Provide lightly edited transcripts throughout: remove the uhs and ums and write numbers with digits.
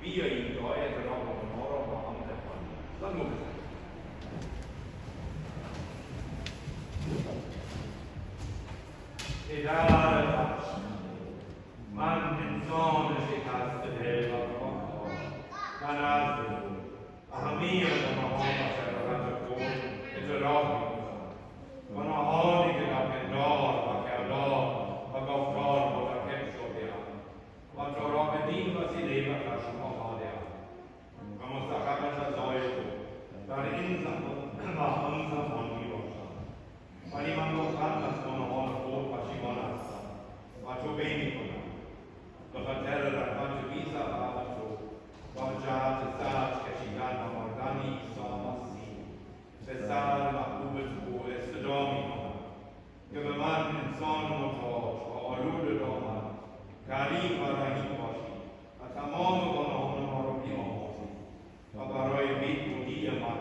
بیایید دعای جناب ما را با هم بخوانیم و بگذاریم. پدر بخش، من انسان شکسته دل و پاک و نزد تو و همه گناهان و شرارت خود اعتراف می‌کنم. گناهانی که در پندار و کردار و گفتار مرتکب شده‌ام و تو را بدین وسیله به خشم آماده‌ام و مستحق جزای تو در این زمان و آن زمان می‌باشم. ولی من مطمئن از گناهان خود پشیمان هستم و توبه می‌کنم به خاطر رحمت بی‌سبب تو با جهت سرد کشیدن و مردن عیسی مسیح پسر محبوب تو استدعا می‌کنم که به من انسان محتاج و آلود دامن کریم و رحیم باشی و تمام گناهان ما را بیامرزی و برای بهبودی من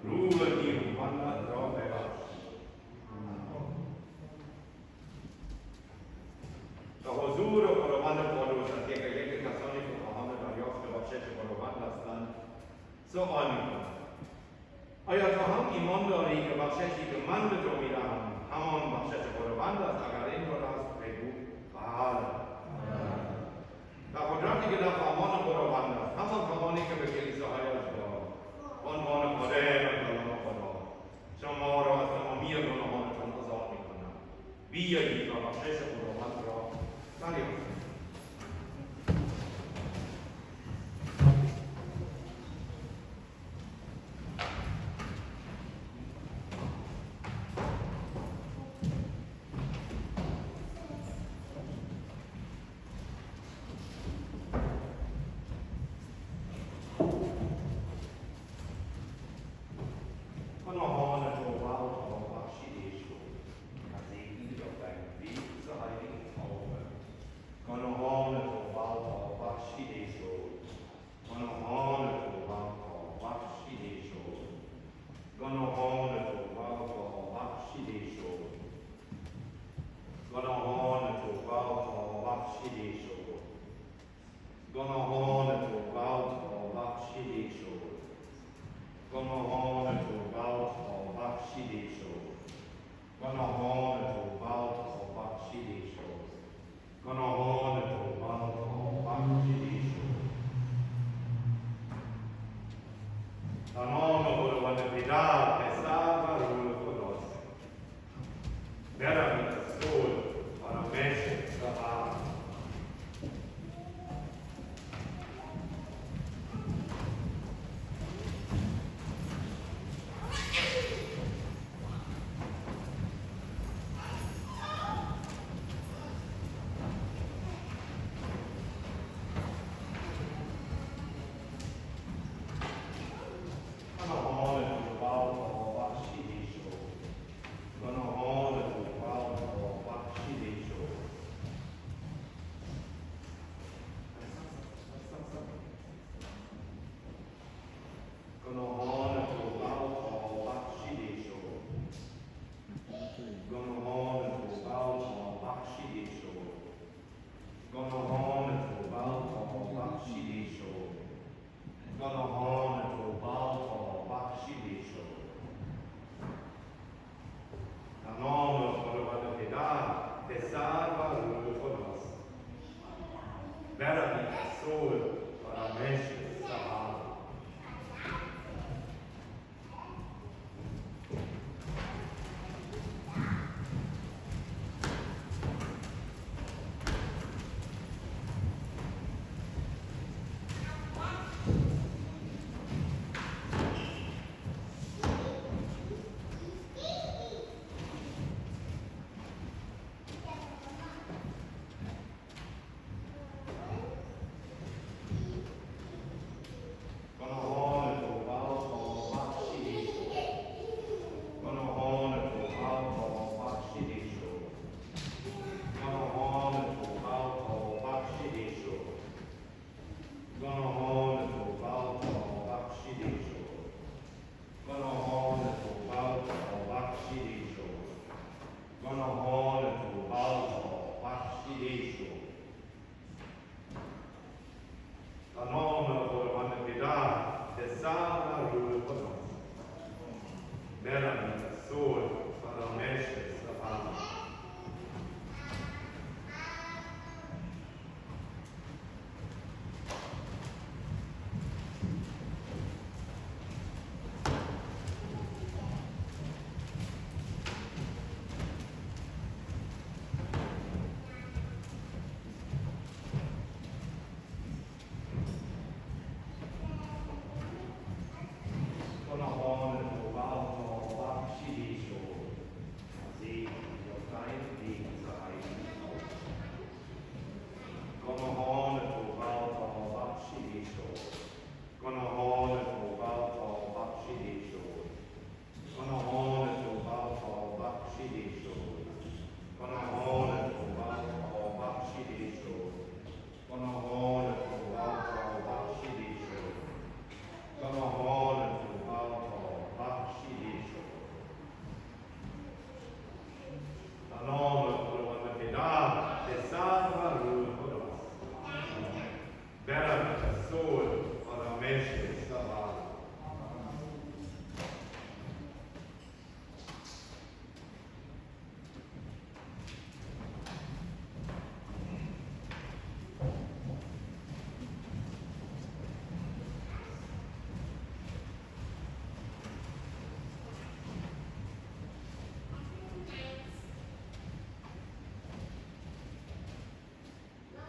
روح نیرومندت را ببخشی. به حضور خداوند پادوس از یک کسانی که خواهان دریافت بخشش خداوند هستند سؤال می‌کنم: آیا تو هم ایمان داری که بخششی که من به تو می‌دهم همان بخشش خداوند است؟ اگر این طور است بگو بله. و قدرتی که در فرمان خداوند است، همان فرمانی که به کلیساهایش داد به عنوان خادم و کلام خدا شما را از تمامی گناهانتان آزاد می‌کنم. بیایید و بخشش خداوند را دریافت کنید. گناهان تو و بخشیده شد. Gesegnet auf deinem Weg zur heiligen Taufe. گناهان تو بخشیده شد. گناهان تو بخشیده شد. گناهان تو بخشیده شد. گناهان تو بخشیده شد. گناهان تو بخشیده شد. گناهان تو بخشیده شد. گناهان تو بخشیده شد. گناهان تو بخشیده شد. در نام خداوند پدر، پسر و روح قدس. بروید از صلح و آرامش و امن.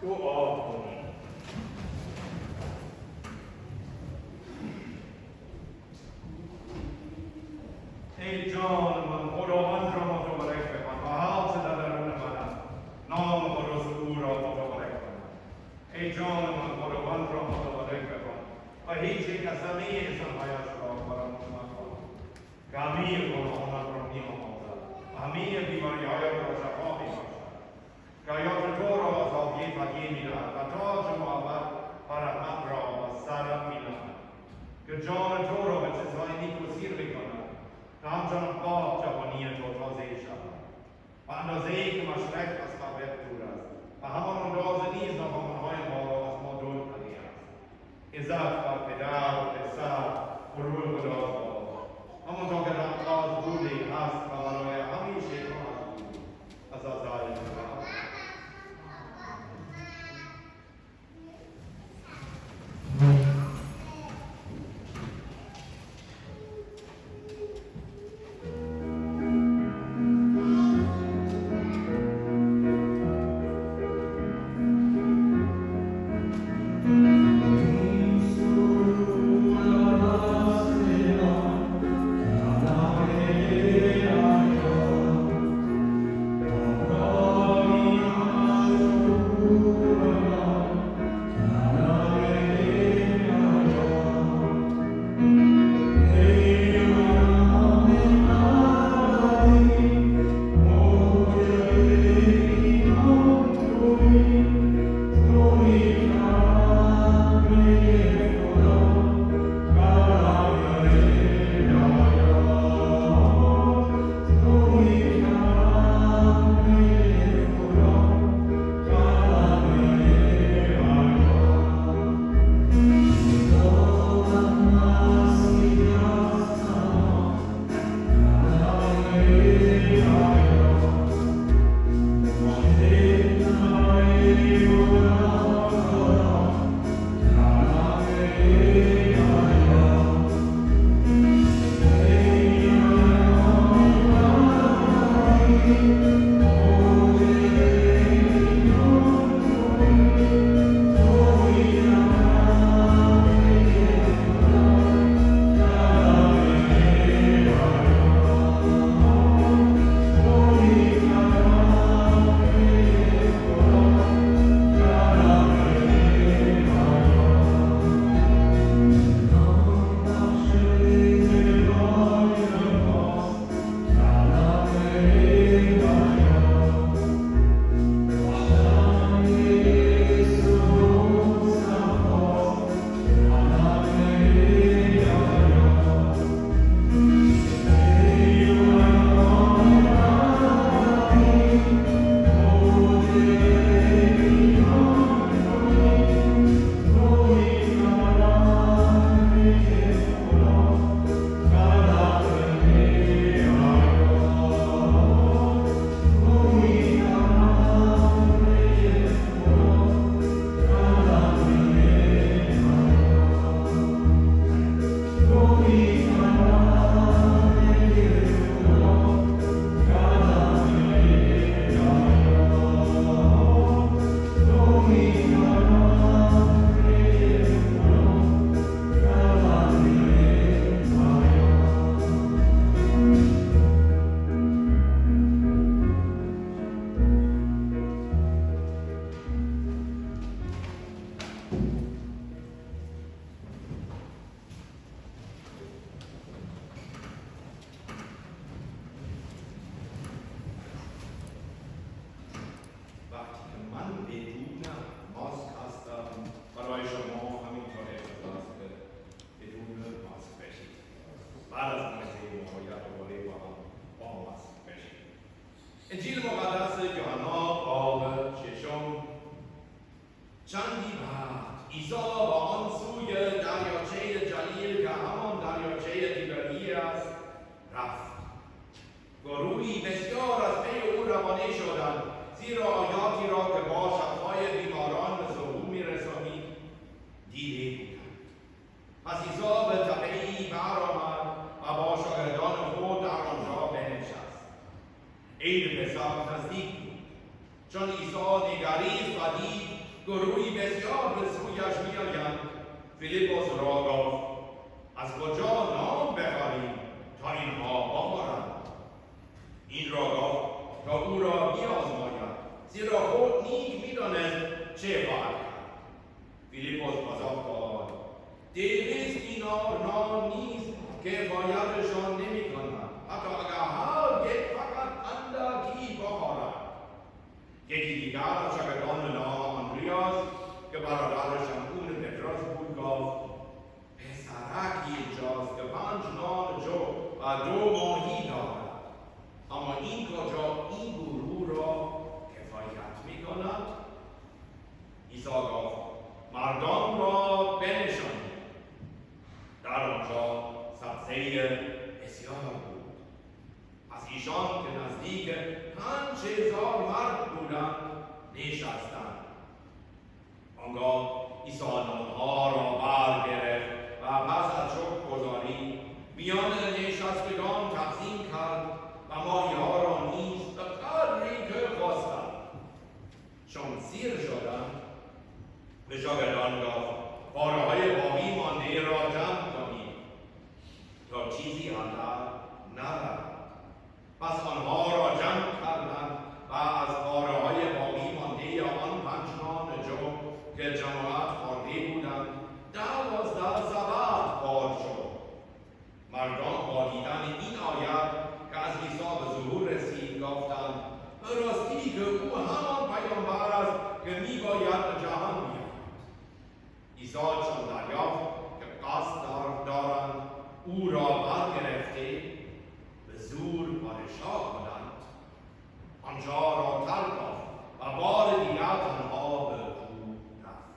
تو آب کنی. ای جان من خداوند را متبارک بکن و حافظ در درون منم نام قدوس او را متبارک کنم. ای جان من خداوند را متبارک بکن و هیچ یک از همه انسانهایش را فراموش مکن که همه گناهانت را می‌آموزد و همه بیماری‌هایت را شفا می‌بخشد که حیات تو را عافیت هدیه می‌دهد و تاج محبت و رحمت را بر سرت می‌نهد که جان تو را به چیزهای نیکو سیر می‌کند تا همچنان پاک جوانی تو تازه شود و اندازه‌ای که مشرق از مغرب دور است و همان اندازه نیز ناخوان‌های ما را از ما دور کرده است. عزت بر پدر و پسر و روح القدس باد همانطور که در آغاز بوده هست و برای همیشه خواهد بود از ازل تا ابد. انجیل مقدس یوحنا باب ششم. چندی بعد عیسی با آن سوی دریاچه جلیل که همان دریاچه تیبریاس رفت. گروهی بسیار از پی او روانه شدند، زیرا آیاتی را که با شفای بیماران به ظهور می‌رسانید دیده بودند. پس عیسی به تپه‌ای برآمد و با شاگردان خود در آنجا بنشست. عید پسح نزدیک بود. چون عیسی نگریست و دید گروهی بسیار به سویش میآیند. فیلیپوس را گفت از کجا نان بخریم تا اینها بخورند؟ این را گفت تا او را بیازماید، زیرا خود نیک میدانست چه خواهد کرد. فیلیپوس پاسخ داد 200 دینار نان نیست که بایدشان نمی‌کند، حتی اگر هر یک فقط اندکی بخورد. یکی دیگر از شاگردان نام اندریاس که برادرش همون پتروس بود گفت پسرکی اینجاست که 5 نان جو و 2 ماهی دارد، اما این کجا این گروه را کفایت می‌کند؟ عیسی گفت مردم را بنشانید. در آنجا سبزه بسیار بود. از ایشان که نزدیک 5000 مرد بودند نشستند. آنگاه عیسی نانها را برگرفت و پس از شکرگزاری میان نشستگان تقسیم کرد و ماهی‌ها را نیز به قدری که خواستند. چون سیر شدند به شاگردان گفت پاره‌های باقی مانده را جمع کنید تا چیزی اندر نرود. پس آنها را جمع کردند و از پاره‌های باقی مانده آن 5 نان جو که جماعت خورده بودند 12 سبد بار شد. مردم با دیدن این آیت که از عیسی به ظهور رسید گفتند به راستی که او همان پیامبر است که می‌باید به جهان بیاید. عیسی چون دریافت که قصد دارند او را برگرفته به زور پادشاه کنند، آنجا را ترک گفت و بار دیگر تنها به کوه رفت.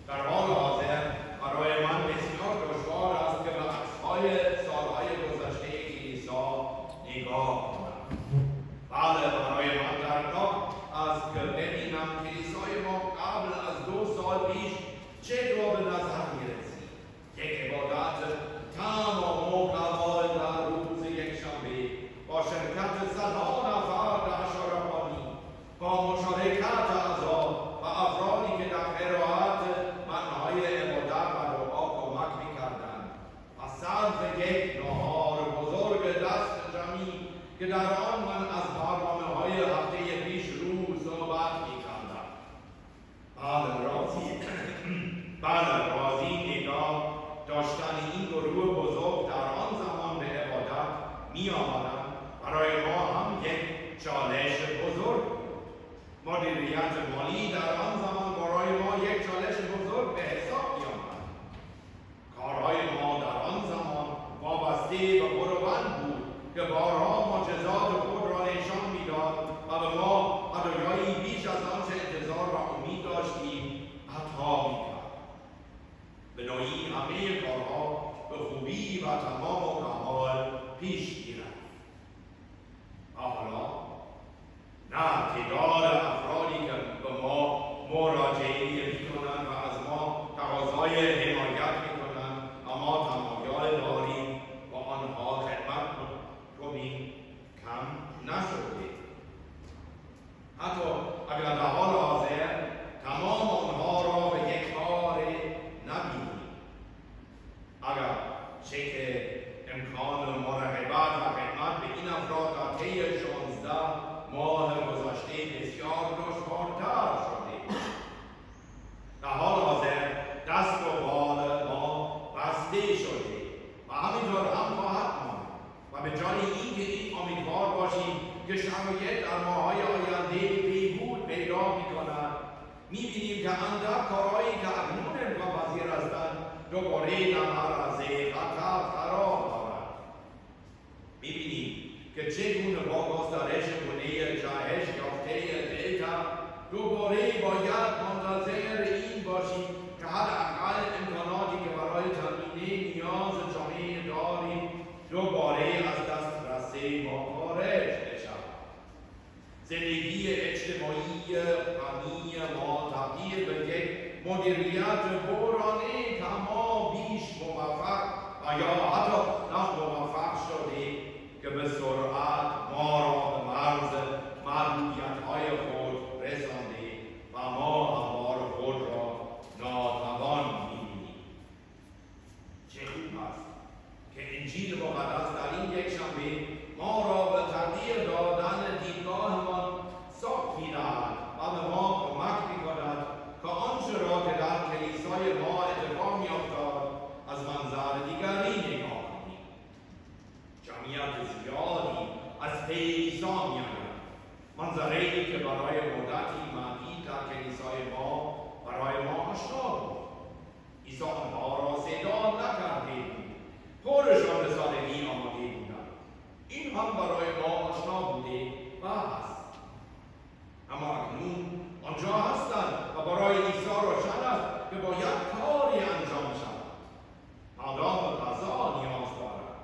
در حال حاضر برای من بسیار دشوار است که به عکس‌های سالهای گذشته کلیسا نگاه کنم. بله، برای من دردناک است که ببینم کلیسای ما قبل از 2 سال پیش چطور به نظر می‌رسید. یک عبادت تمام و کمال در روز یکشنبه با شرکت صدها نفر در شاربانی، با مشارکت اعضا و افرادی که در قرائت معنای عبادت و دعا کمک می‌کردند و صرف یک نهار بزرگ دست جمعی که در آن من از برنامه‌های هفته پیش رو صحبت می‌کردم. راضی نگاه داشتن این گروه بزرگ در آن زمان به عبادت می‌آمدند برای ما هم یک چالش بزرگ بود. مدیریت مالی در آن زمان برای ما یک چالش بزرگ به حساب می‌آمد. کارهای ما در آن زمان وابسته به خداوند بود که بارها معجزات خود را نشان می‌داد و به ما هدایایی بیش از آنچه انتظار و امید داشتیم عطا می‌کرد. به نوعی همه کارها به خوبی و تمام و کمال پیش می‌رفت. و حالا نه تعداد افرادی که به ما مراجعه می‌کنند و از ما تقاضای حمایت می‌کنند اما تمایل داریم با آنها خدمت کنیم کم نشده. حتی اگر در حال حاضر تمام آنها را به یک کار نبینیم، اگر چک امکان مراقبت و خدمت به این افراد در طی 16 ماه گذشته بسیار دشوارتر شده. در حال حاضر دست و بال ما بسته شده و همینطور هم خواهد ماند و به جای اینکه امیدوار باشیم که شرایط در ماه‌های آینده بهبود پیدا می‌کند، می‌بینیم که اندک کارهایی که اکنون امکان‌پذیر هستند دوباره در معرض خطر قرار دارند. می‌بینیم که چگونه با گسترش گونه جهش یافته دلتا دوباره باید منتظر این باشیم که حداقل امکاناتی که برای تامین نیاز جامعه داریم دوباره از دسترس ما خارج بشود. زندگی اجتماعی غنی ما تبدیل به یک مدیریت بحرانی کما بیش موفق و یا حتی ناموفق شده که به انجیل مقدس در این یک شنبه ما را به تغییر دادن دیدگاهمان ساخت می‌دهد و به ما کمک می‌کند که آنچه را که در کلیسای ما اتفاق می‌افتاد از منظر دیگری نگاه کنیم. جمعیت زیادی از پی عیسی می‌آید. منظره‌ای که برای مدتی مدید در کلیسای ما برای ما آشنا بود. عیسی آنها را صدا نکرده بود. پرشان به سادگی آماده بودند. این هم برای ما آشنا بوده و هست. اما اکنون آنجا هستند و برای عیسی روشن است که باید کاری انجام شود. مردم به غذا نیاز دارند.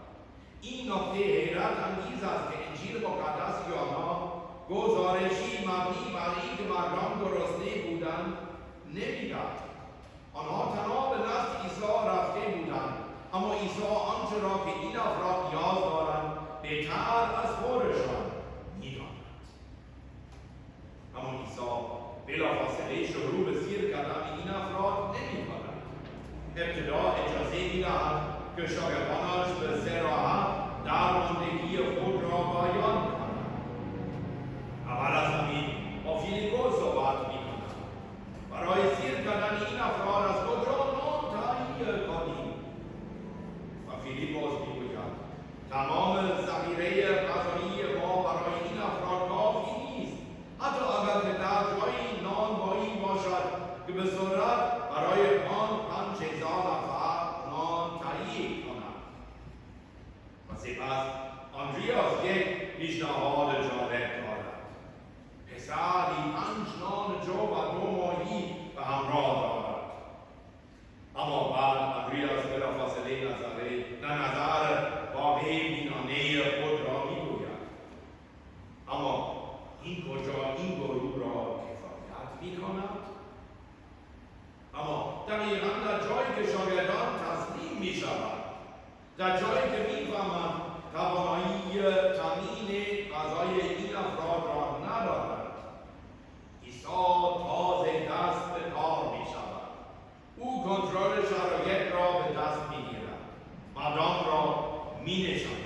این نکته حیرت انگیز است که انجیل مقدس یوحنا گزارشی مبنی بر اینکه مردم گرسنه بودند نمی‌دهد. آنها تنها به نزد عیسی رفته بودند، اما عیسی آنچه را که این افراد نیاز دارند بهتر از خودشان می‌داند. اما عیسی بلافاصله شروع به سیر کردن این افراد نمی‌کند. ابتدا اجازه می‌دهد که شاگردانش به صراحت درماندگی خود را بیان کنند. اول از همین با فیلیپوس صحبت می‌کند. برای سیر کردن این افراد از کجا نام تهیه کنیم؟ و فیلیپوس می‌گوید تمام ذخیره غذایی ما برای این افراد کافی نیست. حتی اگر که در جایی نانوایی باشد که به سرعت برای 5,000 نفر نان تهیه کند. و سپس آندریاس یک پیشنهاد جالب دارد. پسری 5 نان جو و 2 ماهی به همراه دارد. اما بعد آندریاس بلافاصله نظر واقعی بینانه خود را میگوید. اما این کجا این گروه را کفایت میکند؟ اما دقیقا در جایی که شاگردان تسلیم میشوند، در جایی که میفهمند توانایی تامین غذای این افراد را ندارد، عیسی تازه دست به کار میشود. او کنترل شرایط را به دست میگیرد، مردم را مینشاند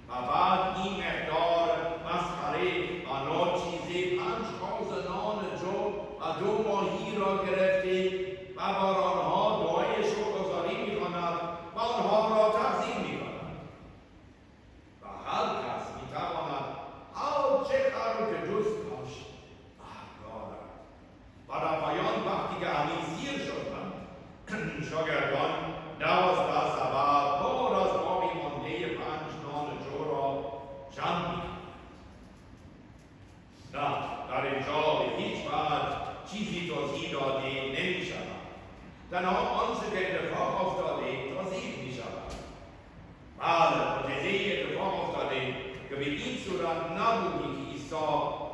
و بعد این مقدار مسخره و ناچیزی 5 کاس نان جو و 2 ماهی را گرفته و بر آنها دعای شکرگزاری می‌کند و آنها را تقسیم می‌کند. و هر کس می‌تواند هر چقدر که دوست داشت بردارد. و در پایان وقتی که همین سیر شدند، شاگردان 12 سبد پر از باقی مانده 5 نان جو را جمع می‌کنند. نه، در اینجا به هیچ وجه چیزی توضیح داده نمی‌شود. تنها آنچه که اتفاق افتاده توضیح می‌شود. بله، معجزه اتفاق افتاده که به این صورت نبودی که عیسی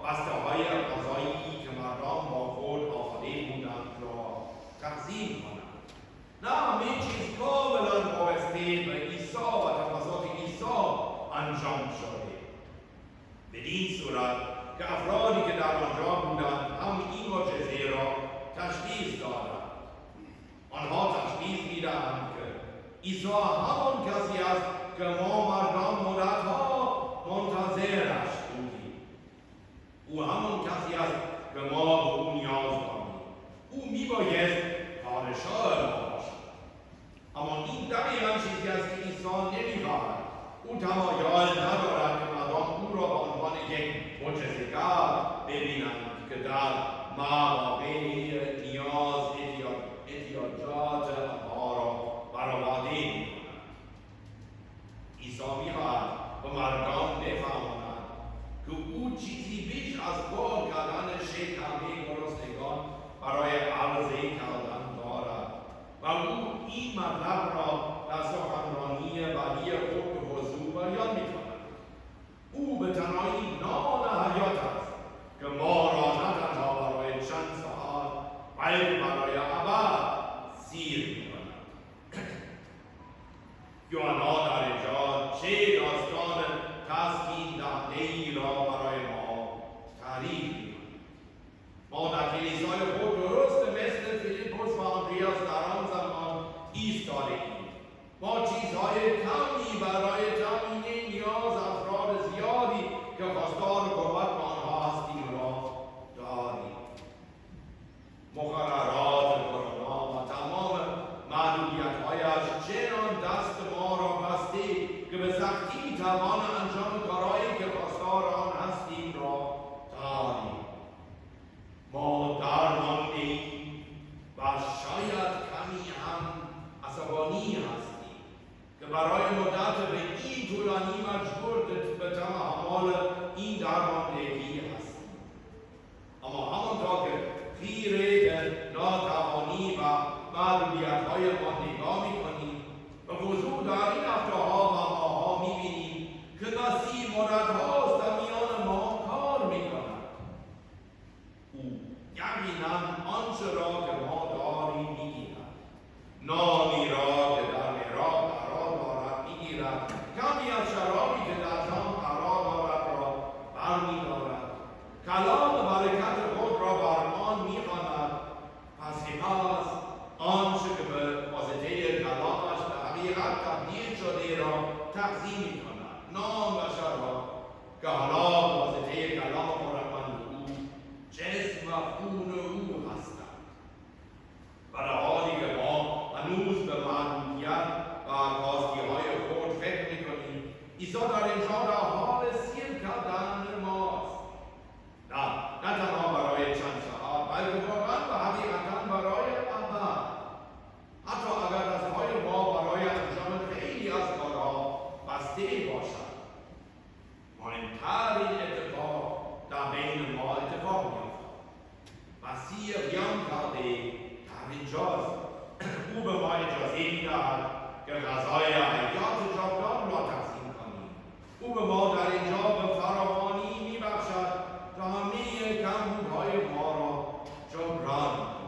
بسته‌های غذایی که مردم با خود آورده بودند را تقسیم کند. نه، همه چیز کاملا وابسته به عیسی و توسط عیسی انجام شده. بدین صورت که افرادی که در آنجا بودند هم این معجزه را تشخیص دادند. آنها تشخیص می‌دهند که عیسی همان کسی است که ما مردم مدت‌ها منتظرش بودیم. او همان کسی است که ما به او نیاز داریم. او میبایست پادشاه ما باشد. اما این دقیقاً چیزی است که عیسی نمی‌خواهد. او تمایل ندارد که مردم او را به عنوان یک معجزه‌گر ببینند که در مواقع نیاز احتیاجات آنها را برآورده می‌کند. عیسی می‌خواهد به مردم بفهماند که او چیزی بیش از پر کردن شکم گرسنگان برای عرضه کردن دارد و او این مطلب را در سخنرانی بعدی خود به حضور بیان می‌کند. او به تنهایی نان حیات است که ما را نه تنها برای چند ساعت بلکه برای ابد سیر می‌کند. یوحنا در اینجا چه داستان تسکین دهنده‌ای را برای ما تعریف می‌کند. ما در کلیسای خود درست مثل فیلیپوس و آندریاس در آن زمان ایستاده‌ایم. ما چیزهای کمی برای تامین نیاز افراد زیادی که خواستار کمک به آنها هستیم را داریم. مقررات کرونا و تمام محدودیت‌هایش چنان دست ما را بسته که به سختی توان انجام کارهایی که خواستار آن هستیم را داریم. ما درمانده‌ایم و شاید کمی هم عصبانی هستیم که برای مدت به این طولانی مجبور به تحمل این درماندگی هستیم. اما همانطور که خیره به ناتوانی و محدودیت‌های ما نگاه می‌کنیم و وضوح در این هفته‌ها و ماه‌ها می‌بینیم که مسیح مدت‌هاست در میان ما کار می‌کند. او یقیناً آنچه را که ما داریم می‌گیرد. نانی را که در محراب قرار دارد می‌گیرد. کمی از شرابی که در جام قرار دارد را برمی‌دارد. کلام برکت خود را بر آن می‌خواند. پس سپس آنچه که به واسطه کلامش به حقیقت تبدیل شده را تقسیم می‌کند. نان و شراب که حالا به واسطه کلام خردمند او جسم و خون او هستند. و در حالی که ما هنوز به محدودیت و کاستی‌های خود فکر می‌کنیم، عیسی در اینجا در حال سیر کردن ماست. نه تنها برای چند ساعت، بلکه واقعاً و حقیقتاً برای ابد. حتی اگر دست‌های ما برای انجام خیلی از کارها بسته باشد. مهمترین اتفاق در بین ما اتفاق می‌افتد. مسیح قیام کرده در اینجاست. او به ما اجازه می‌دهد که غذای حیات جاودان را تقسیم کنیم. او به ما در اینجا به فراوانی می‌بخشد تا همه کمبودهای ما را جبران کند.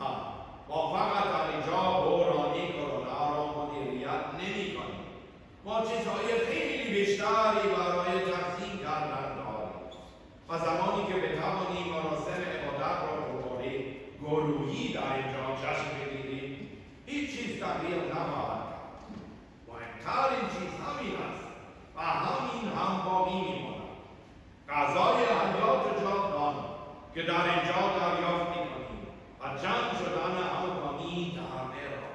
نه، ما فقط در اینجا بحرانی کرونا را مدیریت نمی‌کنیم. ما چیزهای خیلی بیشتری برای تقسیم کردن داریم. و زمانی که بتوانیم مراسم عبادت را دوباره گروهی در اینجا جشن بگیریم، هیچ چیز تغییر نخواهد کرد. مهمترین چیز همین است و همین هم باقی می‌ماند. غذای حیات جاودان که در اینجا دریافت می‌کنیم و جمع شدن همگانی در مهراب.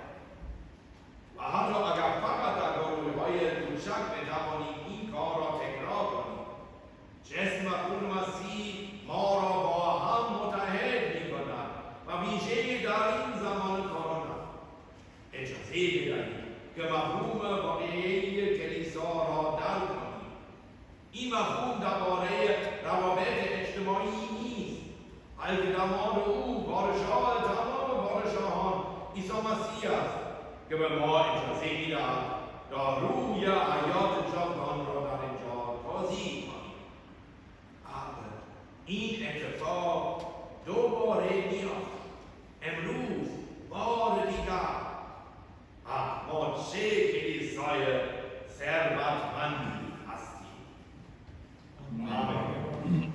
و حتی اگر فقط در گروه‌های کوچک بتوانیم این کار را تکرار کنیم، جسم و خون مسیح ما را با هم متحد می‌کند و ویژه در این زمان کرونا. اجازه بدهید که مفهوم واقعی کلیسا را درک کنیم. این مفهوم درباره روابط اجتماعی نیست، بلکه در مورد او پادشاه تمام پادشاهان عیسی مسیح است که به ما اجازه می‌دهد تا روی حیات جاودان را در اینجا توضیح کنیم. این اتفاق دوباره می‌افتد. امروز بار دیگر ما چه کلیسای ثروتمندی هستیم. آمین.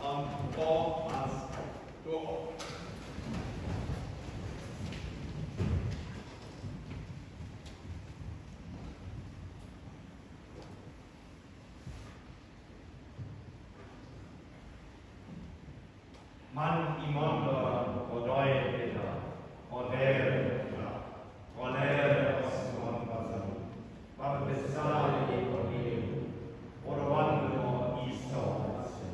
الان با از دعا. من ایمان دارم خدای پدر، مادر مادر آسمان و زمین و به پسر یگانه خداوند ما عیسی مسیح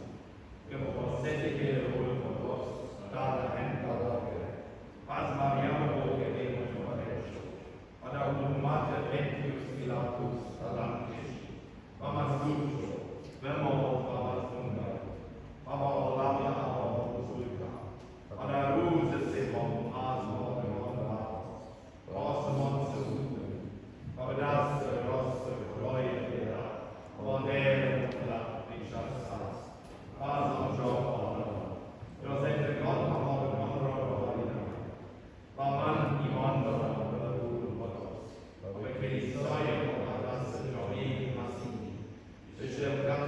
که به واسطه روح القدس در دهن قرار گرفت و از مریم واقعی متولد شد و در حکومت پنتیوس پیلاطوس قدم کشید و مصلوب شد و مرد و مدفون گردید و با عالم اعمال بزرگ کرد و در روز سوم از مردگان برخاست به آسمان صعود و به دست راست خدای پدر مادر مطلق نشسته است و از آنجا بالا تا زندگان و مردگان را رهایی نماید. و من ایمان دارم به روح القدس و به کلیسای مقدس جامعه مسیحی به شرکت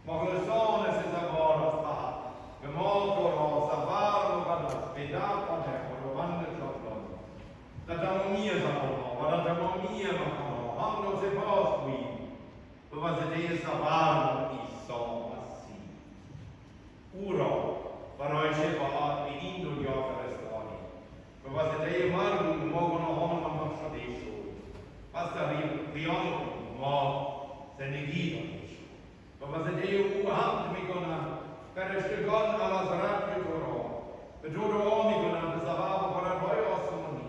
مخلصان سزاوار از پهر به ما تو را سفر مقدس به در کنه خداوند جاودان در تمامی زمانها و در تمامی مکانها حمد و سپاس گوییم به واسطه سفر عیسی مسیح او را برای شفاعت به این دنیا فرستادیم به واسطه مرگ او ما گناهانمان بخشوده شد پس در قیام ما زندگی داده شد به واسطه او حمد میکنم فرشتگان از رحم تو را به تو دعا میکنم به سبب قدرت‌های آسمانی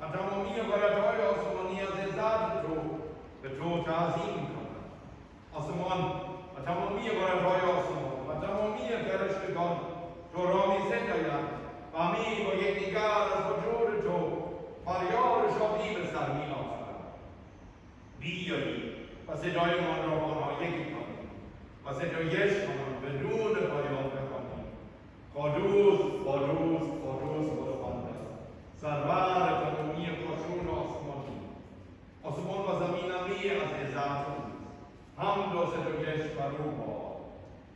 و تمامی قدرت‌های آسمانی از عزت تو به تو تعظیم میکنم آسمان و تمامی قدرت‌های آسمان و تمامی فرشتگان تو را می‌ستایند و همه با یکدیگر از وجود تو فریاد شادی به سر می‌آورند بیایید و صدایمان را با آنها یکی کنیم و ستایشمان بدون پایان بخوانیم قدوس قدوس قدوس خداوند است سرور تمامی قشون آسمان و زمین همه از عزت اوست حمد و ستایش بر او باد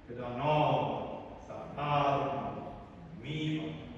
که در نام سرور می‌آید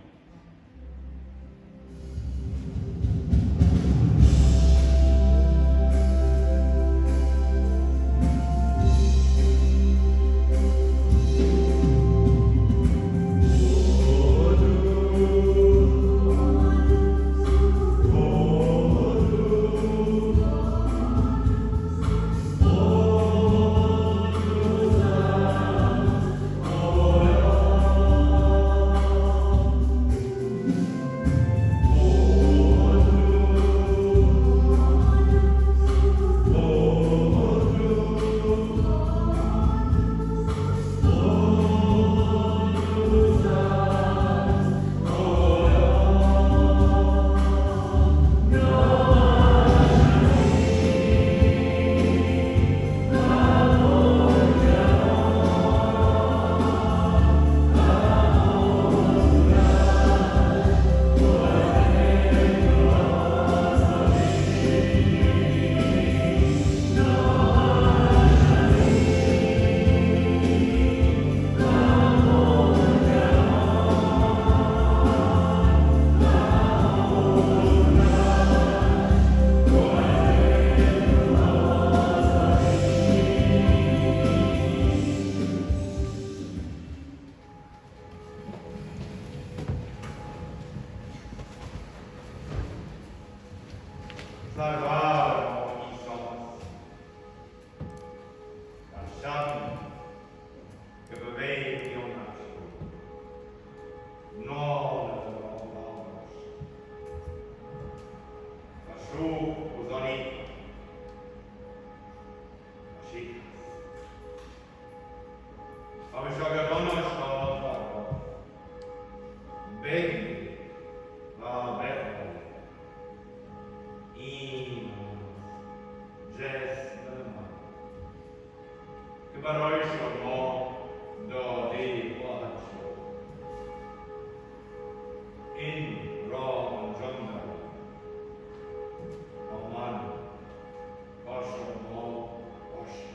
برای شما داده خواهد شد این را انجام دهید و من با شما باشم.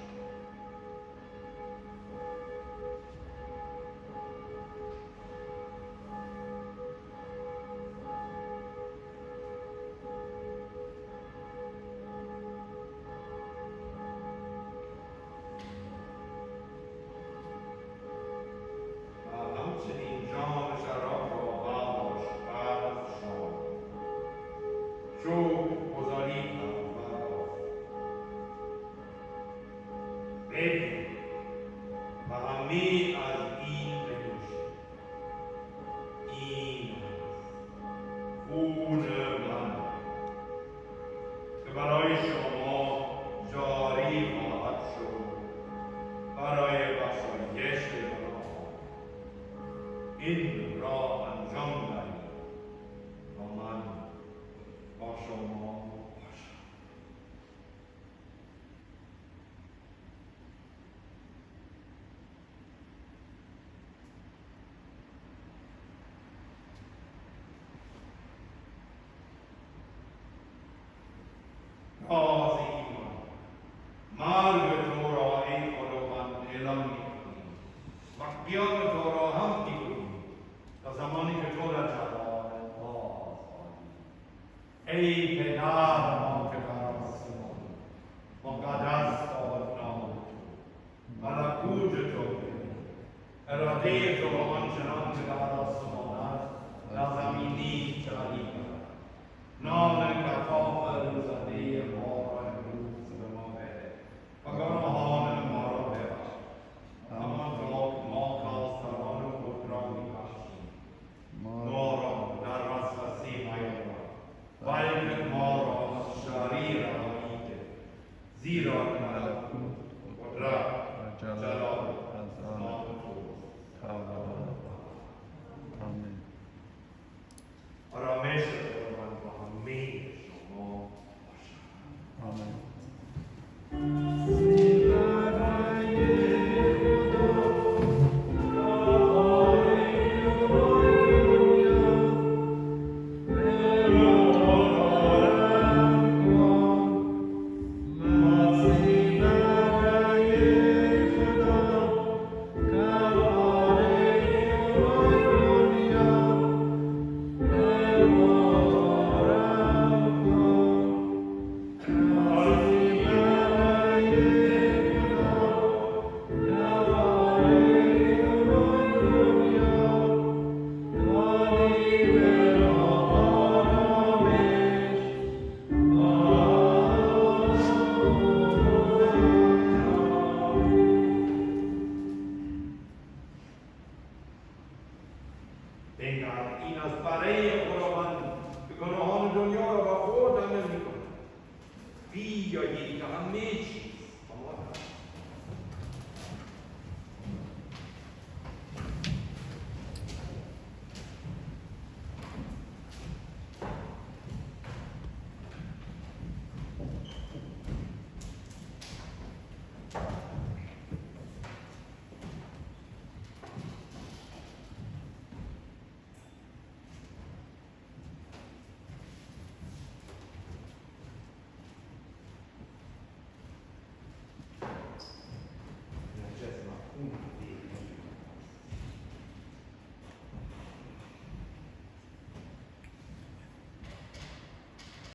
همچنین جام شراب را برداشت بعد از شام شکر گزاری کرد و گفت ببینید و همه از این بنوشید این خون من که برای شما جاری خواهد شد برای بخشایش گناهان این را انجام دهید و من با شما باشم. راز ایمان مرگ تو را ای خداوند اعلام می‌کنم قیام تو را هم می‌گوییم تا زمانی که تو را جلال باز ای پدر ما که در آسمان مقدس باد نام تو ملکوت تو اراده تو آنچنان که